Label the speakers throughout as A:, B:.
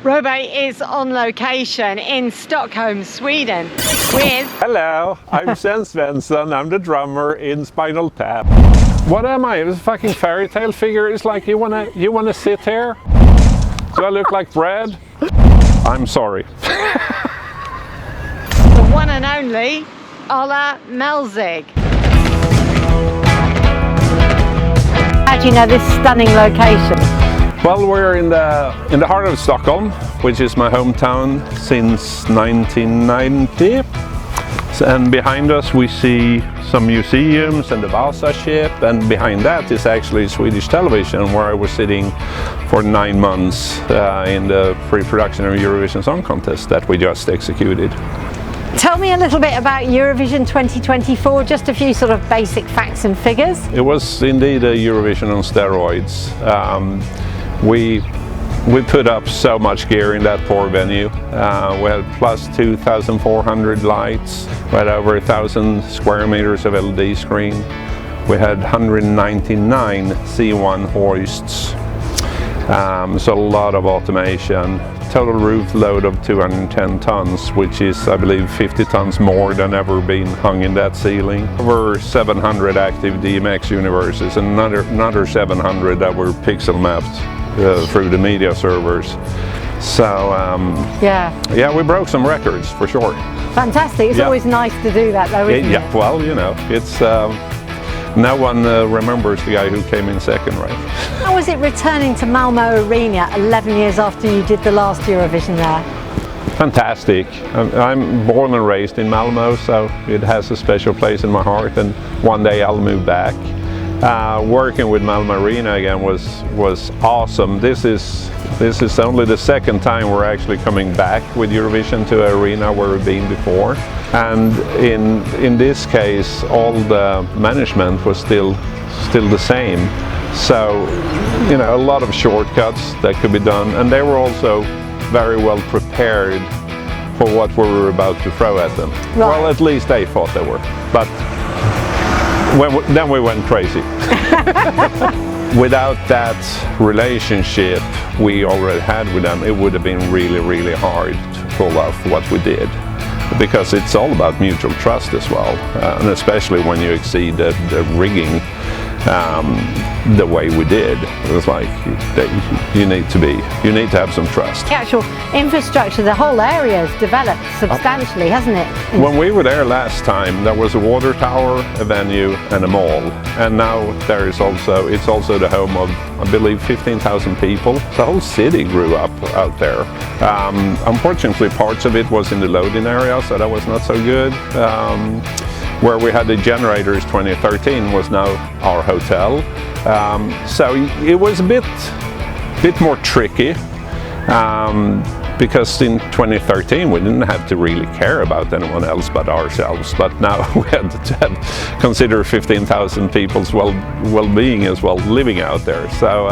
A: Robert is on location in Stockholm, Sweden with...
B: Hello, I'm Sven Svensson. I'm the drummer in Spinal Tap. What am I? It's a fucking fairy tale figure. It's like you wanna sit here? Do I look like bread? I'm sorry.
A: The one and only Ola Melzig. How do you know this stunning location?
B: Well, we're in the heart of Stockholm, which is my hometown since 1990. And behind us we see some museums and the Vasa ship, and behind that is actually Swedish television, where I was sitting for 9 months in the pre-production of Eurovision Song Contest that we just executed.
A: Tell me a little bit about Eurovision 2024, just a few sort of basic facts and figures.
B: It was indeed a Eurovision on steroids. We put up so much gear in that poor venue. We had plus 2,400 lights. We had over 1,000 square meters of LED screen. We had 199 C1 hoists. So a lot of automation. Total roof load of 210 tons, which is, I believe, 50 tons more than ever been hung in that ceiling. Over 700 active DMX universes, and another 700 that were pixel mapped through the media servers. So yeah, we broke some records for sure.
A: Fantastic. It's always nice to do that, though, isn't it?
B: Yeah, well, you know, it's no one remembers the guy who came in second, right?
A: How was it returning to Malmo Arena 11 years after you did the last Eurovision there?
B: Fantastic. I'm born and raised in Malmo, so it has a special place in my heart, and one day I'll move back. Working with Malmo Arena again was awesome. This is only the second time we're actually coming back with Eurovision to an arena where we've been before, and in this case all the management was still the same. So, you know, a lot of shortcuts that could be done, and they were also very well prepared for what we were about to throw at them. Right. Well, at least they thought they were, but then we went crazy. Without that relationship we already had with them, it would have been really hard to pull off what we did, because it's all about mutual trust as well, and especially when you exceed the rigging the way we did. It was like you need to have some trust.
A: The actual infrastructure, the whole area has developed substantially, hasn't it?
B: When we were there last time, there was a water tower, a venue and a mall, and now it's also the home of, I believe, 15,000 people. The whole city grew up out there. Unfortunately, parts of it was in the loading area, so that was not so good. Where we had the generators 2013 was now our hotel. So it was a bit more tricky, because in 2013 we didn't have to really care about anyone else but ourselves, but now we had to consider 15,000 people's well-being as well, living out there. So,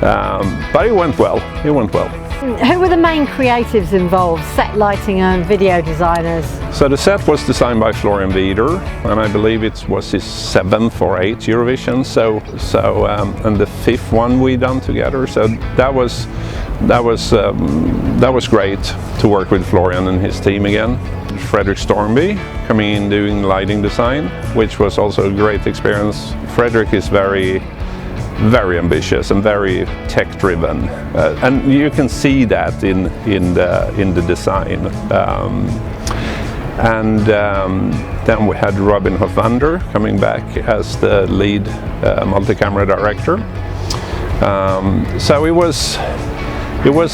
B: but it went well.
A: Who were the main creatives involved? Set lighting and video designers?
B: So the set was designed by Florian Wieder, and I believe it was his 7th or 8th Eurovision. And the 5th one we done together. So that was great to work with Florian and his team again. Fredrik Stormby coming in doing lighting design, which was also a great experience. Fredrik is very ambitious and very tech-driven, and you can see that in the design. Then we had Robin Hofvander coming back as the lead multi-camera director. So it was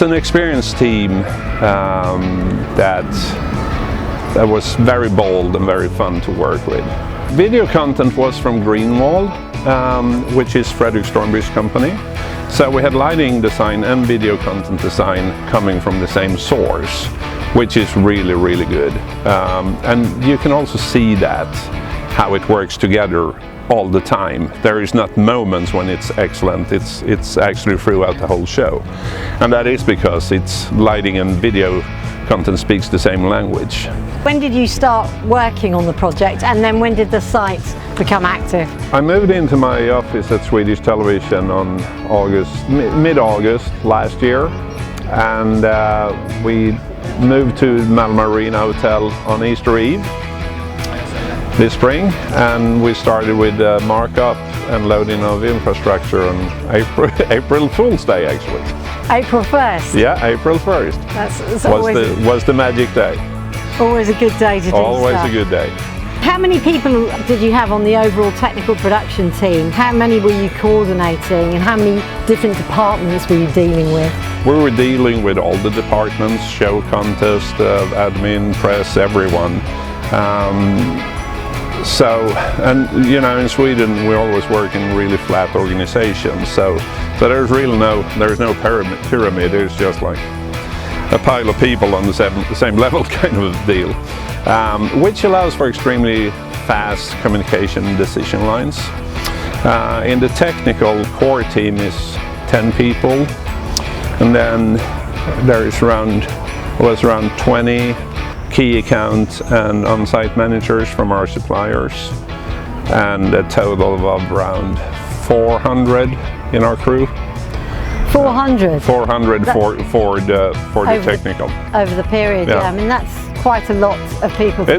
B: an experienced team that was very bold and very fun to work with. Video content was from Greenwald, which is Fredrik Stormby's company. So we had lighting design and video content design coming from the same source, which is really good. And you can also see that, how it works together all the time. There is not moments when it's excellent, it's actually throughout the whole show. And that is because it's lighting and video content speaks the same language.
A: When did you start working on the project, and then when did the site become active?
B: I moved into my office at Swedish Television on mid-August last year, and we moved to Malmo Marina Hotel on Easter Eve this spring, and we started with markup and loading of infrastructure on April Fool's Day, actually.
A: April 1st?
B: Yeah, April 1st.
A: That's
B: was the magic day.
A: Always a good day to do
B: Always
A: stuff.
B: a good day.
A: How many people did you have on the overall technical production team? How many were you coordinating, and how many different departments were you dealing with?
B: We were dealing with all the departments, show contest, admin, press, everyone. And you know, in Sweden we always work in really flat organizations, so there's no pyramid. It's just like a pile of people on the same level kind of deal, which allows for extremely fast communication and decision lines. In the technical core team is 10 people, and then there is around 20 key account and on-site managers from our suppliers, and a total of around 400 in our crew.
A: 400?
B: 400 for the technical.
A: Over the period, yeah. I mean, that's quite a lot of people to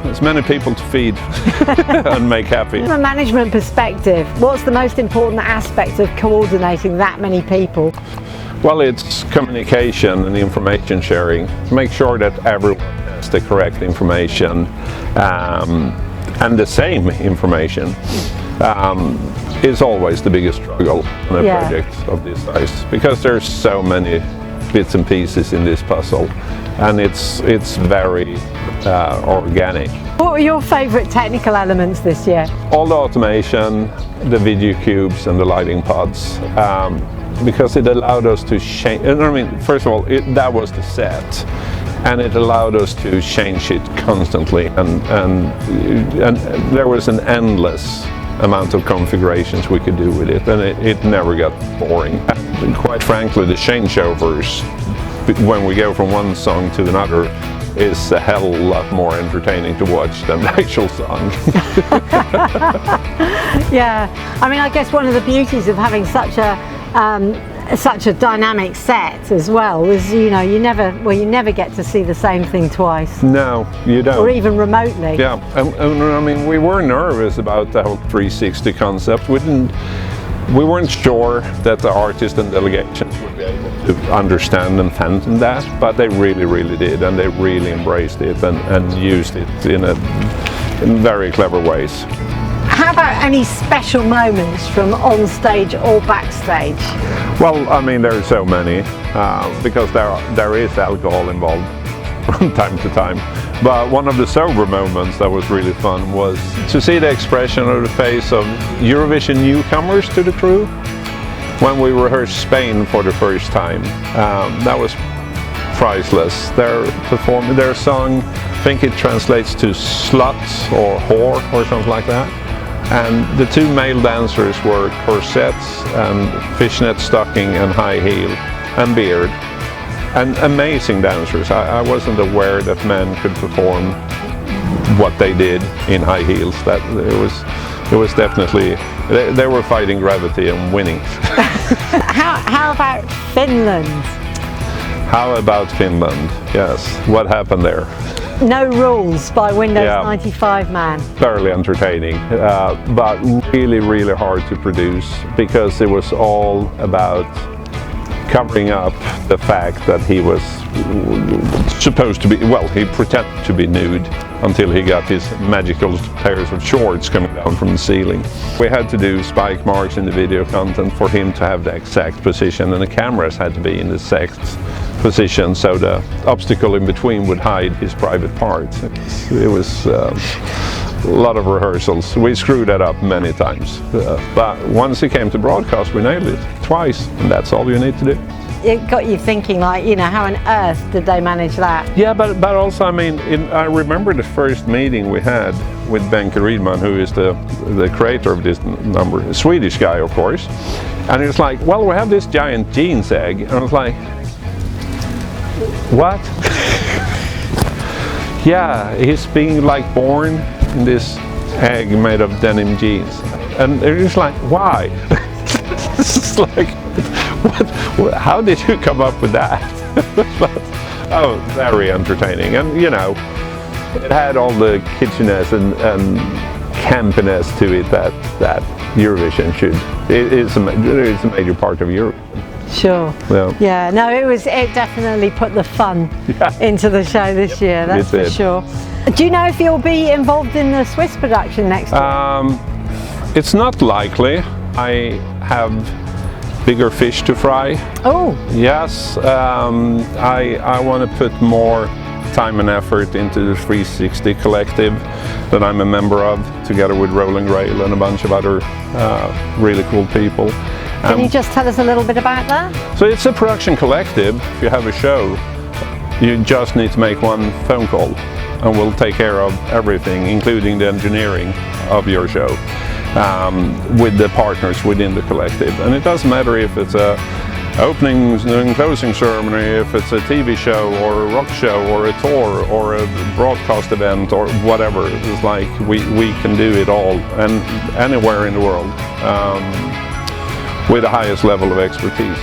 B: it's many people to feed and make happy.
A: From a management perspective, what's the most important aspect of coordinating that many people?
B: Well, it's communication and information sharing. Make sure that everyone has the correct information and the same information is always the biggest struggle on a project of this size, because there's so many bits and pieces in this puzzle, and it's very organic.
A: What were your favourite technical elements this year?
B: All the automation, the video cubes and the lighting pods. Because it allowed us to change. I mean, first of all, that was the set, and it allowed us to change it constantly, and there was an endless amount of configurations we could do with it, and it never got boring. And quite frankly, the changeovers when we go from one song to another is a hell of a lot more entertaining to watch than the actual song.
A: Yeah, I mean, I guess one of the beauties of having such a dynamic set as well was, you know, you never get to see the same thing twice.
B: No, you don't.
A: Or even remotely.
B: Yeah, and I mean, we were nervous about the whole 360 concept. We weren't sure that the artists and delegations would be able to understand and fathom that, but they really did, and they really embraced it and used it in very clever ways.
A: How about any special moments from on stage or backstage?
B: Well, I mean, there are so many, because there is alcohol involved from time to time. But one of the sober moments that was really fun was to see the expression of the face of Eurovision newcomers to the crew when we rehearsed Spain for the first time. That was priceless. Their song, I think it translates to slut or whore or something like that. And the two male dancers were corsets and fishnet stocking and high heel and beard. And amazing dancers. I wasn't aware that men could perform what they did in high heels. That it was definitely, they were fighting gravity and winning.
A: How about Finland?
B: How about Finland? Yes. What happened there?
A: No Rules by Windows 95 man.
B: Thoroughly entertaining, but really hard to produce, because it was all about covering up the fact that he was supposed to be, well, he pretended to be nude until he got his magical pairs of shorts coming down from the ceiling. We had to do spike marks in the video content for him to have the exact position, and the cameras had to be in the exact position, so the obstacle in between would hide his private parts. It was a lot of rehearsals. We screwed that up many times, but once it came to broadcast, we nailed it twice, and that's all you need to do.
A: It got you thinking, like, you know, how on earth did they manage that?
B: Yeah, but also, I mean, I remember the first meeting we had with Benke Rydman, who is the creator of this number, a Swedish guy, of course, and he was like, well, we have this giant jeans egg, and I was like, what? Yeah, he's being like born in this egg made of denim jeans, and they're just like, why? It's like, How did you come up with that? But, oh, very entertaining, and you know, it had all the kitschness and campiness to it that Eurovision should. It's a major part of Europe.
A: Sure. Yeah. No, it definitely put the fun into the show this year. That's for sure. Do you know if you'll be involved in the Swiss production next year?
B: It's not likely. I have bigger fish to fry.
A: Oh.
B: Yes. I want to put more time and effort into the 360 collective that I'm a member of, together with Roland Grail and a bunch of other really cool people.
A: Can you just tell us a little bit about that?
B: So it's a production collective. If you have a show, you just need to make one phone call and we'll take care of everything, including the engineering of your show, with the partners within the collective. And it doesn't matter if it's a opening and closing ceremony, if it's a TV show or a rock show or a tour or a broadcast event or whatever. It's like we can do it all and anywhere in the world with the highest level of expertise.